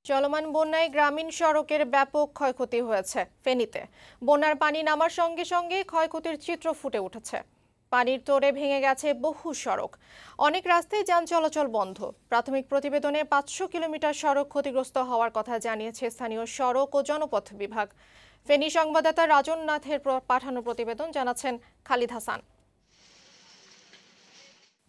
চলমান বন্যায় গ্রামীণ সড়কের ব্যাপক ক্ষয়ক্ষতি হয়েছে ফেনীতে। বন্যার পানি নামার সঙ্গে সঙ্গে ক্ষয়ক্ষতির চিত্র ফুটে উঠেছে। পানির তোড়ে ভেঙে গেছে বহু সড়ক, অনেক রাস্তায় যান চলাচল বন্ধ। প্রাথমিক প্রতিবেদনে 500 কিলোমিটার সড়ক ক্ষতিগ্রস্ত হওয়ার কথা জানিয়েছে স্থানীয় সড়ক ও জনপথ বিভাগ। ফেনী সংবাদদাতা রাজন নাথের পাঠানো প্রতিবেদন জানাচ্ছেন খালিদ হাসান।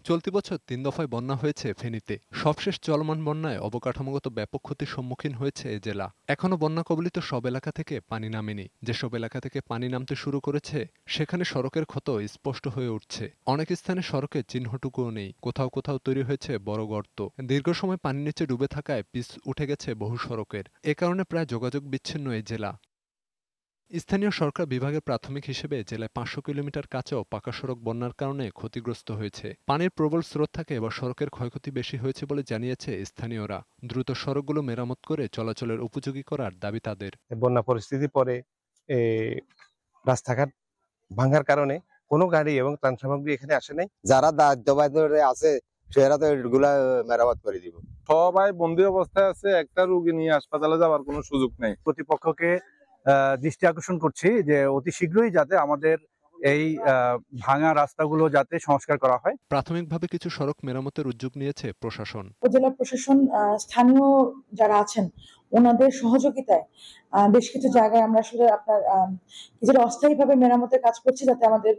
চলতি বছর ৩ দফায় বন্যা হয়েছে ফেনীতে। সবশেষ চলমান বন্যায় অবকাঠামোগত ব্যাপক ক্ষতির সম্মুখীন হয়েছে এ জেলা। এখনও বন্যা কবলিত সব এলাকা থেকে পানি নামেনি। যেসব এলাকা থেকে পানি নামতে শুরু করেছে সেখানে সড়কের ক্ষত স্পষ্ট হয়ে উঠছে। অনেক স্থানে সড়কের চিহ্নটুকুও নেই। কোথাও কোথাও তৈরি হয়েছে বড় গর্ত। দীর্ঘ সময় পানির নিচে ডুবে থাকায় পিচ উঠে গেছে বহু সড়কের। এ কারণে প্রায় যোগাযোগ বিচ্ছিন্ন এই জেলা। স্থানীয় সরকার বিভাগের প্রাথমিক হিসেবে জেলায় 500 কিলোমিটার কাছেও পাকা সড়ক বন্যার কারণে ক্ষতিগ্রস্ত হয়েছে। পানির প্রবল স্রোত থাকে এবার সড়কের ক্ষয়ক্ষতি বেশি হয়েছে বলে জানিয়েছে স্থানীয়রা। দ্রুত সড়কগুলো মেরামত করে চলাচলের উপযোগী করার দাবি তাদের। বন্যা পরিস্থিতি পরে রাস্তাঘাট ভাঙার কারণে কোনো গাড়ি এবং ত্রাণ সামগ্রী এখানে আসে নাই। যারা দায়িত্ববাদরে আছে সেরা তো এগুলা মেরামত করে দিব। সবাই বন্দি অবস্থায় আছে, একটা রোগী নিয়ে হাসপাতালে যাওয়ার কোনো সুযোগ নেই। কর্তৃপক্ষকে দৃষ্টি আকর্ষণ করছি যে অতি শীঘ্রই যাতে আমাদের এই ভাঙা রাস্তাগুলো যাতে সংস্কার করা হয়। প্রাথমিকভাবে কিছু সড়ক মেরামতের উদ্যোগ নিয়েছে প্রশাসন। উপজেলা প্রশাসন স্থানীয় যারা আছেন ওনাদের সহযোগিতায় বেশ কিছু জায়গায় আমরা আসলে আপনার কিছুটা অস্থায়ীভাবে মেরামতের কাজ করছি, যাতে আমাদের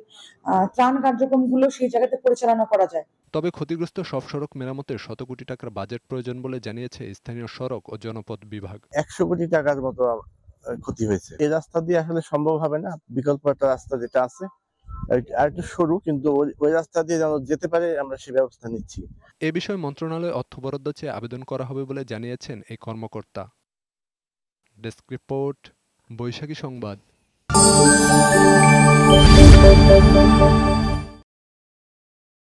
ত্রাণ কার্যক্রমগুলো সেই জায়গাতে পরিচালনা করা যায়। তবে ক্ষতিগ্রস্ত সব সড়ক মেরামতের শত কোটি টাকার বাজেট প্রয়োজন বলে জানিয়েছে স্থানীয় সড়ক ও জনপথ বিভাগ। 100 কোটি টাকার মতো ক্ষতি হয়েছে। এই রাস্তা দিয়ে আসলে সম্ভব হবে না। বিকল্প একটা রাস্তা যেটা আছে আর একটু সরু, কিন্তু ওই রাস্তা দিয়ে যেন যেতে পারে আমরা সে ব্যবস্থা নিচ্ছি। এ বিষয়ে মন্ত্রণালয়ে অর্থ বরাদ্দ চেয়ে আবেদন করা হবে বলে জানিয়েছেন এই কর্মকর্তা। ডেস্ক রিপোর্ট, বৈশাখী সংবাদ।